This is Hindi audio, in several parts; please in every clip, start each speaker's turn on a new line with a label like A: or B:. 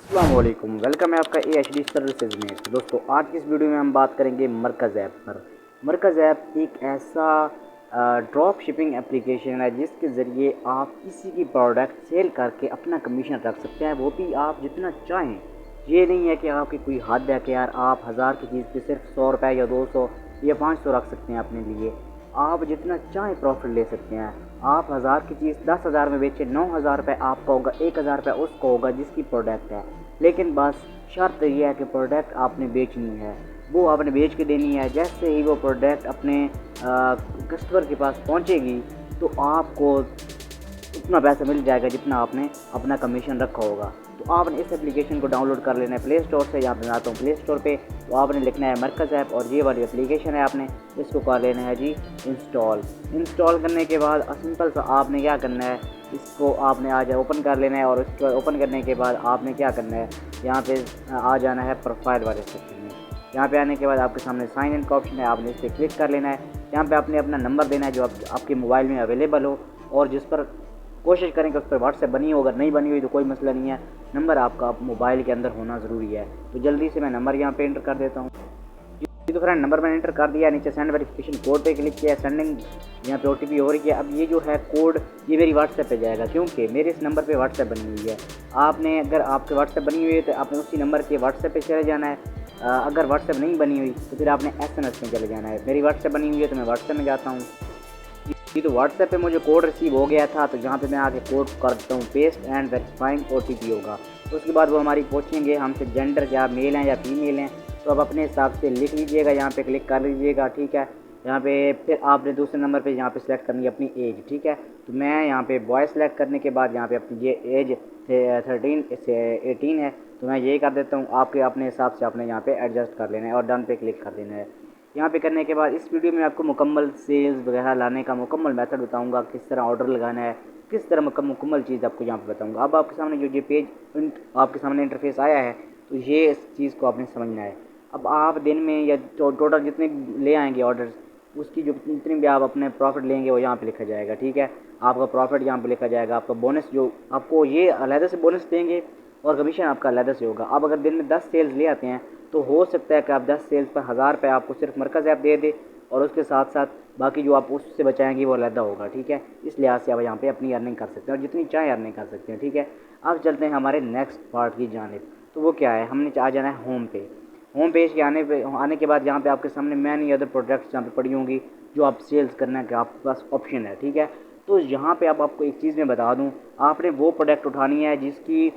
A: अस्सलाम वालेकुम, वेलकम है आपका AHD सर्विसेज में। तो दोस्तों आज की इस वीडियो में हम बात करेंगे मरकज़ ऐप पर। मरकज़ ऐप एक ऐसा ड्रॉप शिपिंग एप्लीकेशन है जिसके ज़रिए आप किसी की प्रोडक्ट सेल करके अपना कमीशन रख सकते हैं, वो भी आप जितना चाहें। ये नहीं है कि आपकी कोई हद है कि यार आप 1000 की चीज़ पे सिर्फ 100 रुपये या 200 या 500 रख सकते हैं अपने लिए। आप जितना चाहें प्रॉफिट ले सकते हैं। आप 1000 की चीज़ 10,000 में बेचें, 9,000 रुपये आपका होगा, 1000 रुपये उसका होगा जिसकी प्रोडक्ट है। लेकिन बस शर्त यह है कि प्रोडक्ट आपने बेचनी है, वो आपने बेच के देनी है। जैसे ही वो प्रोडक्ट अपने कस्टमर के पास पहुंचेगी तो आपको उतना पैसा मिल जाएगा जितना आपने अपना कमीशन रखा होगा। तो आपने इस एप्लीकेशन को डाउनलोड कर लेना है प्ले स्टोर से। यहाँ पे मैं आता हूँ प्ले स्टोर पे, तो आपने लिखना है मरकज़ ऐप और ये वाली एप्लीकेशन है, आपने इसको कर लेना है जी इंस्टॉल करने के बाद सिंपल सा आपने क्या करना है, इसको आपने आज ओपन कर लेना है। और इसको ओपन करने के बाद आपने क्या करना है, यहाँ पे आ जाना है प्रोफाइल वाले सेक्शन में। यहाँ पे आने के बाद आपके सामने साइन इन का ऑप्शन है, आपने इस पर क्लिक कर लेना है। यहाँ पे आपने अपना नंबर देना है जो आपके मोबाइल में अवेलेबल हो और जिस पर कोशिश करें कि उस पर व्हाट्सएप बनी हो। अगर नहीं बनी हुई तो कोई मसला नहीं है, नंबर आपका मोबाइल के अंदर होना ज़रूरी है। तो जल्दी से मैं नंबर यहाँ पे एंटर कर देता हूँ। तो फ्रेंड नंबर मैंने एंटर कर दिया, नीचे सेंड वेरिफिकेशन कोड पे क्लिक किया, सेंडिंग यहाँ पे OTP हो रही है। अब ये जो है कोड ये मेरी व्हाट्सएप पे जाएगा क्योंकि मेरे इस नंबर पे व्हाट्सएप बनी हुई है। आपने अगर आपके व्हाट्सएप बनी हुई है तो आपने उसी नंबर के व्हाट्सएप पे चले जाना है। अगर व्हाट्सएप नहीं बनी हुई तो फिर आपने SMS में चले जाना है। मेरी व्हाट्सएप बनी हुई है तो मैं व्हाट्सएप में जाता हूँ। जी तो व्हाट्सएप पे मुझे कोड रिसीव हो गया था, तो यहाँ पे मैं आके कोड कर देता हूँ पेस्ट एंड वेरीफाइंग OTP होगा। तो उसके बाद वो हमारी पूछेंगे हमसे जेंडर क्या मेल हैं या फीमेल हैं, तो आप अपने हिसाब से लिख लीजिएगा, यहाँ पे क्लिक कर लीजिएगा। ठीक है, यहाँ पे फिर आपने दूसरे नंबर पे यहाँ पे सेलेक्ट करनी है अपनी एज। ठीक है, तो मैं यहाँ पे बॉय सेलेक्ट करने के बाद यहाँ पे अपनी ये एज 13 से 18 है, तो मैं ये कर देता हूँ। आपके अपने हिसाब से आपने यहाँ पे एडजस्ट कर लेना है और डन पे क्लिक कर देना है। यहाँ पे करने के बाद इस वीडियो में आपको मुकम्मल सेल्स वगैरह लाने का मुकम्मल मेथड बताऊंगा, किस तरह ऑर्डर लगाना है, किस तरह मुकम्मल चीज़ आपको यहाँ पे बताऊंगा। अब आपके सामने जो ये पेज आपके सामने इंटरफेस आया है, तो ये इस चीज़ को आपने समझना है। अब आप दिन में या टोटल जितने ले आएंगे ऑर्डर्स, उसकी जो जितनी भी आप अपने प्रॉफिट लेंगे वो यहाँ पे लिखा जाएगा। ठीक है, आपका प्रॉफिट यहाँ पे लिखा जाएगा, आपका बोनस जो आपको ये अलहदा से बोनस देंगे और कमीशन आपका अलहदा से होगा। आप अगर दिन में 10 सेल्स ले आते हैं तो हो सकता है कि आप 10 सेल्स पर 1000 रुपये आपको सिर्फ मरकज़ ऐप दे दे और उसके साथ साथ बाकी जो आप उससे बचाएंगे वो अलहदा होगा। ठीक है, इस लिहाज से आप यहाँ पे अपनी अर्निंग कर सकते हैं और जितनी चाहे अर्निंग कर सकते हैं। ठीक है, अब चलते हैं हमारे नेक्स्ट पार्ट की जानिब। तो वो क्या है, हमने आ जाना है होम पेज के आने के बाद यहाँ पे आपके सामने मैनी अदर प्रोडक्ट्स यहाँ पे पड़ी होंगी जो आप सेल्स करने का आपके पास ऑप्शन है। ठीक है, तो यहाँ पे अब आपको एक चीज़ मैं बता दूँ, आपने वो प्रोडक्ट उठानी है जिसकी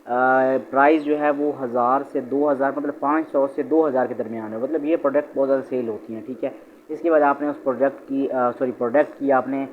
A: प्राइस जो है वो 1000 से 2000 मतलब 500 से 2000 के दरमियान है। मतलब ये प्रोडक्ट बहुत ज़्यादा सेल होती हैं। ठीक है, इसके बाद आपने उस प्रोडक्ट की आपने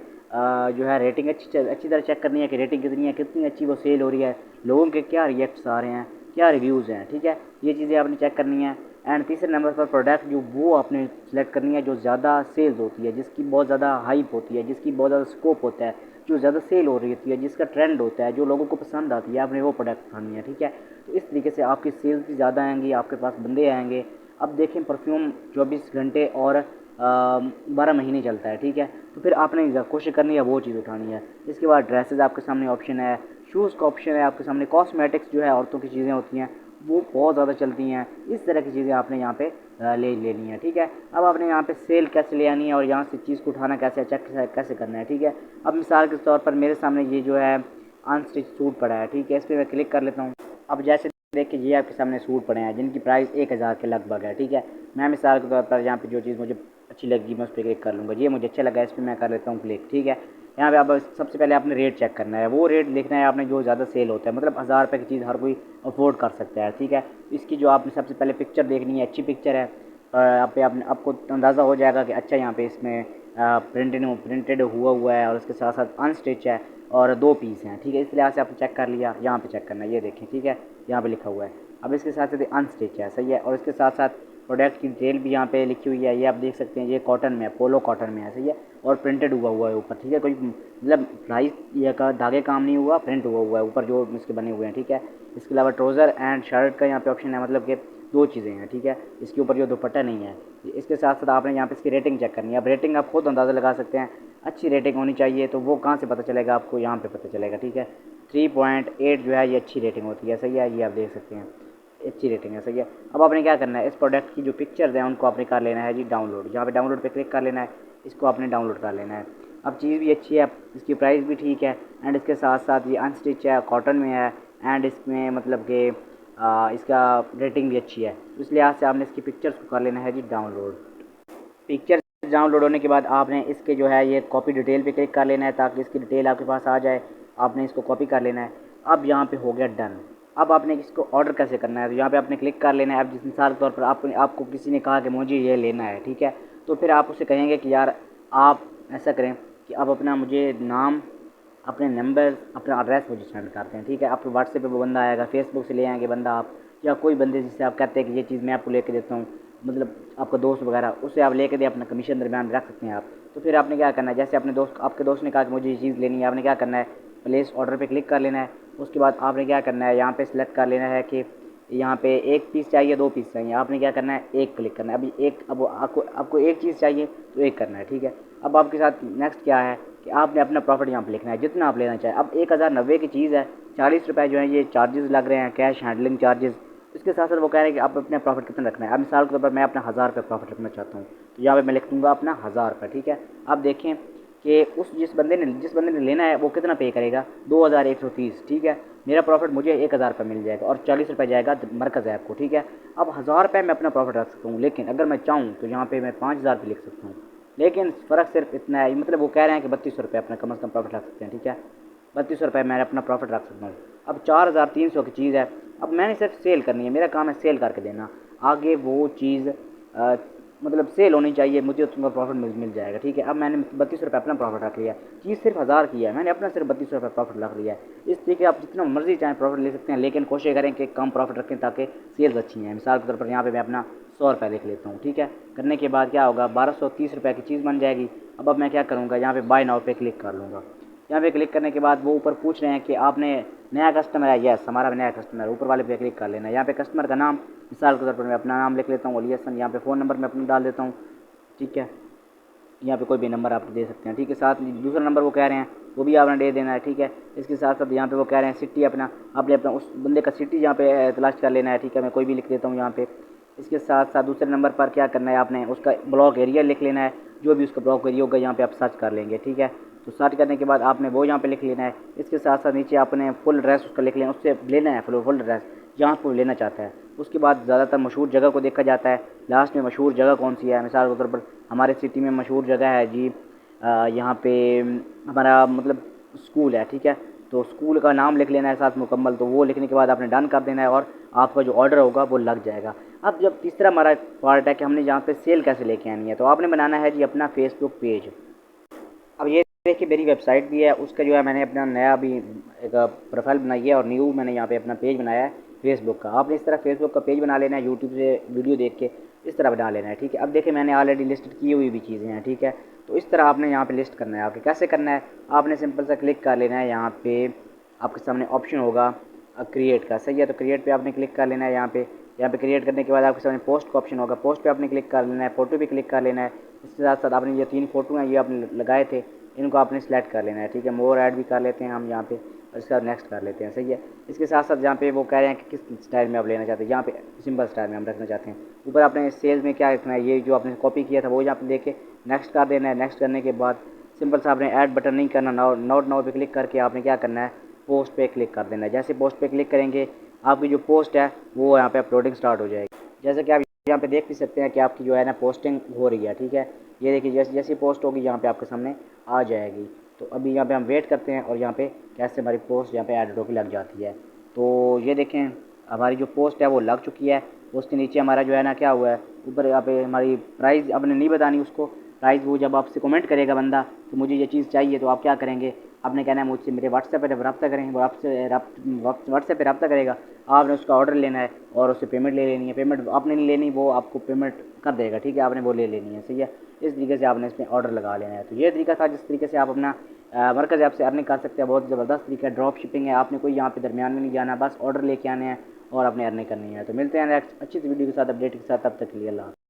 A: जो है रेटिंग अच्छी तरह चेक करनी है कि रेटिंग कितनी है, कितनी अच्छी वो सेल हो रही है, लोगों के क्या रिएक्ट्स आ रहे हैं, क्या रिव्यूज़ हैं। ठीक है, ये चीज़ें आपने चेक करनी है। एंड तीसरे नंबर पर प्रोडक्ट जो वो आपने सेलेक्ट करनी है जो ज़्यादा सेल्स होती है, जिसकी बहुत ज़्यादा हाइप होती है, जिसकी बहुत ज़्यादा स्कोप होता है, जो ज़्यादा सेल हो रही होती है, जिसका ट्रेंड होता है, जो लोगों को पसंद आती है, आपने वो प्रोडक्ट खानी है। ठीक है, तो इस तरीके से आपकी सेल्स भी ज़्यादा आएंगी, आपके पास बंदे आएंगे। अब देखें परफ्यूम 24 घंटे और 12 महीने चलता है। ठीक है, तो फिर आपने कोशिश करनी है वो चीज़ उठानी है। इसके बाद ड्रेसेस आपके सामने ऑप्शन है, शूज़ का ऑप्शन है आपके सामने, कॉस्मेटिक्स जो है औरतों की चीज़ें होती हैं वो बहुत ज़्यादा चलती हैं। इस तरह की चीज़ें आपने यहाँ पे ले लेनी है। ठीक है, अब आपने यहाँ पे सेल कैसे ले आनी है और यहाँ से चीज़ को उठाना कैसे चेक कैसे करना है। ठीक है, अब मिसाल के तौर पर मेरे सामने ये जो है अनस्टिच सूट पड़ा है। ठीक है, इस पर मैं क्लिक कर लेता हूँ। अब जैसे देखिए ये आपके सामने सूट पड़े हैं जिनकी प्राइस 1000 के लगभग है। ठीक है, मैं मिसाल के तौर पर यहाँ पे जो चीज़ मुझे अच्छी लगी मैं उस पर क्लिक कर लूँगा। ये मुझे अच्छा लगा, इस पर मैं कर लेता हूँ क्लिक। ठीक है, यहाँ पे आप सबसे पहले आपने रेट चेक करना है, वो रेट लिखना है आपने जो ज़्यादा सेल होता है, मतलब 1000 रुपये की चीज़ हर कोई अफोर्ड कर सकता है। ठीक है, इसकी जो आपने सबसे पहले पिक्चर देखनी है, अच्छी पिक्चर है, आप पे आपको अंदाज़ा हो जाएगा कि अच्छा यहाँ पे इसमें प्रिंटेड हुआ है और उसके साथ साथ अनस्टिच है और 2 पीस हैं। ठीक है, इस लिहाज से आपने चेक कर लिया, यहाँ पे चेक करना है, ये देखें। ठीक है, यहाँ पे लिखा हुआ है। अब इसके साथ साथ अनस्टिच है, सही है, और इसके साथ साथ प्रोडक्ट की डिटेल भी यहाँ पे लिखी हुई है, ये आप देख सकते हैं। ये कॉटन में है, पोलो कॉटन में है, सही है, और प्रिंटेड हुआ है ऊपर। ठीक है, कोई मतलब प्राइस ये का धागे काम नहीं हुआ, प्रिंट हुआ है ऊपर जो इसके बने हुए हैं। ठीक है, इसके अलावा ट्राउज़र एंड शर्ट का यहाँ पे ऑप्शन है, मतलब कि 2 चीज़ें हैं। ठीक है, इसके ऊपर जो दुपट्टा नहीं है। इसके साथ साथ आपने यहाँ पे इसकी रेटिंग चेक करनी है। अब रेटिंग आप खुद अंदाज़ा लगा सकते हैं, अच्छी रेटिंग होनी चाहिए, तो वो कहाँ से पता चलेगा आपको, यहाँ पे पता चलेगा। ठीक है, 3.8 जो है ये अच्छी रेटिंग होती है। सही है, ये आप देख सकते हैं अच्छी रेटिंग है। सही है, अब आपने क्या करना है, इस प्रोडक्ट की जो पिक्चर्स हैं उनको आपने कर लेना है जी डाउनलोड। जहाँ पे डाउनलोड पे क्लिक कर लेना है, इसको आपने डाउनलोड कर लेना है। अब चीज़ भी अच्छी है, इसकी प्राइस भी ठीक है, एंड इसके साथ साथ ये अनस्टिच है, कॉटन में है, एंड इसमें मतलब कि इसका रेटिंग भी अच्छी है। तो इस लिहाज से आपने इसकी पिक्चर्स को कर लेना है जी डाउनलोड। पिक्चर्स डाउनलोड होने के बाद आपने इसके जो है ये कॉपी डिटेल पे क्लिक कर लेना है ताकि इसकी डिटेल आपके पास आ जाए। आपने इसको कॉपी कर लेना है। अब यहाँ पे हो गया डन। अब आपने इसको ऑर्डर कैसे करना है, तो यहाँ पे आपने क्लिक कर लेना है। अब जिस मिसाल के तौर पर आपको किसी ने कहा कि मुझे ये लेना है, ठीक है, तो फिर आप उससे कहेंगे कि यार आप ऐसा करें कि आप अपना मुझे नाम, अपने नंबर, अपना एड्रेस मुझे सेंड करते हैं, ठीक है। आपको व्हाट्सएप पे वो बंदा आएगा, फेसबुक से ले आएंगे बंदा आप, या कोई बंदे जिससे आप कहते हैं कि ये चीज़ मैं आपको लेके देता हूँ, मतलब आपका दोस्त वगैरह, उससे आप लेके दे अपना कमीशन दरमियान रख सकते हैं आप। तो फिर आपने क्या करना है, जैसे अपने दोस्त, आपके दोस्त ने कहा कि मुझे ये चीज़ लेनी है, आपने क्या करना है, प्लेस ऑर्डर पे क्लिक कर लेना है। उसके बाद आपने क्या करना है, यहाँ पे सिलेक्ट कर लेना है कि यहाँ पे एक पीस चाहिए, 2 पीस चाहिए। आपने क्या करना है, एक क्लिक करना है। अभी एक, अब आपको एक चीज़ चाहिए तो एक करना है, ठीक है। अब आपके साथ नेक्स्ट क्या है कि आपने अपना प्रॉफिट यहाँ पे लिखना है जितना आप लेना चाहें। अब 1090 की चीज़ है, 40 रुपये जो है ये चार्जेस लग रहे हैं, कैश हैंडलिंग चार्जेस। इसके साथ साथ वो कह रहे हैं कि आप अपना प्रॉफिट कितना रखना है। अब मिसाल के तौर पर मैं अपना 1000 रुपये प्रॉफिट रखना चाहता हूँ, तो यहाँ पे मैं लिख दूँगा अपना 1000 रुपये, ठीक है। अब देखें कि जिस बंदे ने लेना है वो कितना पे करेगा, 2130, ठीक है। मेरा प्रॉफिट मुझे 1000 रुपये मिल जाएगा और 40 रुपये जाएगा मरकज़ ऐप को, ठीक है। अब 1000 रुपये मैं अपना प्रॉफिट रख सकता हूँ, लेकिन अगर मैं चाहूँ तो यहाँ पे मैं 5000 रुपये लिख सकता हूँ। लेकिन फ़र्क सिर्फ इतना है, मतलब वो कह रहे हैं कि 3200 रुपये अपना कम से कम प्रॉफिट रख सकते हैं, ठीक है। 3200 रुपये मैं अपना प्रॉफिट रख सकता हूँ। अब 4300 की चीज़ है, अब मैंने सिर्फ सेल करनी है, मेरा काम है सेल करके देना। आगे वो चीज़ मतलब सेल होनी चाहिए, मुझे उसका प्रॉफिट मिल जाएगा, ठीक है। अब मैंने 3200 रुपये अपना प्रॉफिट रख लिया, चीज़ सिर्फ 1000 की है, मैंने अपना सिर्फ 3200 रुपये प्रॉफिट रख लिया है। इस तरीके आप जितना मर्जी चाहें प्रॉफिट ले सकते हैं, लेकिन कोशिश करें कि कम प्रॉफिट रखें ताकि सेल्स अच्छी हैं। मिसाल के तौर पर यहाँ पे मैं अपना 100 रुपये लिख लेता हूँ, ठीक है। करने के बाद क्या होगा, 1230 रुपये की चीज़ बन जाएगी। अब मैं क्या करूँगा, यहाँ पे बाय नाउ पे क्लिक कर लूँगा। यहाँ पे क्लिक करने के बाद वो ऊपर पूछ रहे हैं कि आपने नया कस्टमर है, यस हमारा नया कस्टमर है, ऊपर वाले पे क्लिक कर लेना है। यहाँ पे कस्टमर का नाम, मिसाल के तौर पर मैं अपना नाम लिख लेता हूँ अली हसन। यहाँ पे फ़ोन नंबर मैं अपना डाल देता हूँ, ठीक है। यहाँ पे कोई भी नंबर आप दे सकते हैं, ठीक है। साथ दूसरा नंबर वो कह रहे हैं वो भी आपने दे देना है, ठीक है। इसके साथ साथ यहाँ पे वो कह रहे हैं सिटी, अपना आपने अपना उस बंदे का सिटी यहाँ पे तलाश कर लेना है, ठीक है। मैं कोई भी लिख देता हूँ यहाँ पे। इसके साथ साथ दूसरे नंबर पर क्या करना है, आपने उसका ब्लॉक एरिया लिख लेना है, जो भी उसका ब्लॉक एरिया होगा यहाँ पे आप सर्च कर लेंगे, ठीक है। तो सर्च करने के बाद आपने वो यहाँ पे लिख लेना है। इसके साथ साथ नीचे आपने फुल एड्रेस उसका लिख लेना, उससे लेना है फुल एड्रेस जहाँ पर लेना चाहता है। उसके बाद ज़्यादातर मशहूर जगह को देखा जाता है, लास्ट में मशहूर जगह कौन सी है। मिसाल के तौर पर हमारे सिटी में मशहूर जगह है जी यहाँ पे हमारा मतलब स्कूल है, ठीक है। तो स्कूल का नाम लिख लेना है साथ मुकम्मल। तो वो लिखने के बाद आपने डन कर देना है और आपका जो ऑर्डर होगा वो लग जाएगा। अब जब तीसरा हमारा पार्ट है कि हमने यहाँ पे सेल कैसे लेके आनी है, तो आपने बनाना है जी अपना फेसबुक पेज। अब ये देखिए मेरी वेबसाइट भी है, उसका जो है मैंने अपना नया भी एक प्रोफाइल बनाई है और न्यू मैंने यहाँ पे अपना पेज बनाया है फेसबुक का। आपने इस तरह फेसबुक का पेज बना लेना है, यूट्यूब से वीडियो देख के इस तरह बना लेना है, ठीक है। अब देखिए मैंने ऑलरेडी लिस्ट की हुई भी चीज़ें हैं, ठीक है। तो इस तरह आपने यहाँ पे लिस्ट करना है। आपके कैसे करना है, आपने सिंपल सा क्लिक कर लेना है, यहाँ पे आपके सामने ऑप्शन होगा क्रिएट का, सही है। तो क्रिएट पे आपने क्लिक कर लेना है। यहाँ पे क्रिएट करने के बाद आपके सामने पोस्ट का ऑप्शन होगा, पोस्ट पे आपने क्लिक कर लेना है। फ़ोटो पे क्लिक कर लेना है। इसके साथ साथ आपने ये 3 फ़ोटो हैं ये आपने लगाए थे, इनको आपने सेलेक्ट कर लेना है, ठीक है। मोर ऐड भी कर लेते हैं हम यहाँ पे और इसके बाद नेक्स्ट कर लेते हैं, सही है। इसके साथ साथ यहाँ पे वो कह रहे हैं कि किस स्टाइल में आप लेना चाहते हैं, यहाँ पे सिंपल स्टाइल में हम रखना चाहते हैं। ऊपर आपने सेल्स में क्या रखना है, ये जो आपने कॉपी किया था वो यहाँ पे लेके नेक्स्ट कर देना है। नेक्स्ट करने के बाद सिंपल सा आपने ऐड बटन नहीं करना, नोट नाउ पे क्लिक करके आपने क्या करना है, पोस्ट पे क्लिक कर देना है। जैसे पोस्ट पे क्लिक करेंगे आपकी जो पोस्ट है वो यहाँ पे अपलोडिंग स्टार्ट हो जाएगी। जैसे कि आप यहाँ पे देख भी सकते हैं कि आपकी जो है ना पोस्टिंग हो रही है, ठीक है। ये देखिए जैसे जैसी पोस्ट होगी यहाँ पे आपके सामने आ जाएगी। तो अभी यहाँ पे हम वेट करते हैं और यहाँ पे कैसे हमारी पोस्ट यहाँ पे एडिट होकर लग जाती है। तो ये देखें हमारी जो पोस्ट है वो लग चुकी है। उसके नीचे हमारा जो है ना क्या हुआ है, ऊपर यहाँ पे हमारी प्राइस आपने नहीं बतानी उसको, प्राइस वो जब आपसे कमेंट करेगा बंदा कि मुझे ये चीज़ चाहिए, तो आप क्या करेंगे, आपने कहना है मुझसे मेरे व्हाट्सएप पर रब्ता करें, वो आपसे व्हाट्सएप पर रब्ता करेगा। आपने उसका ऑर्डर लेना है और उससे पेमेंट ले लेनी है। पेमेंट आपने नहीं लेनी, वो आपको पेमेंट कर देगा, ठीक है। आपने वो ले लेनी है, सही है। इस तरीके से आपने इसमें ऑर्डर लगा लेना है। तो ये तरीका था जिस तरीके से आप अपना मरकज़ ऐप से अर्निंग कर सकते हैं। बहुत ज़बरदस्त तरीका है, ड्रॉप शिपिंग है। आपने कोई यहाँ पे दरमियान में नहीं जाना, बस ऑर्डर लेके आने हैं और अपने अर्निंग करनी है। तो मिलते हैं नेक्स्ट अच्छी सी वीडियो के साथ, अपडेट के साथ। तब तक के लिए अल्लाह।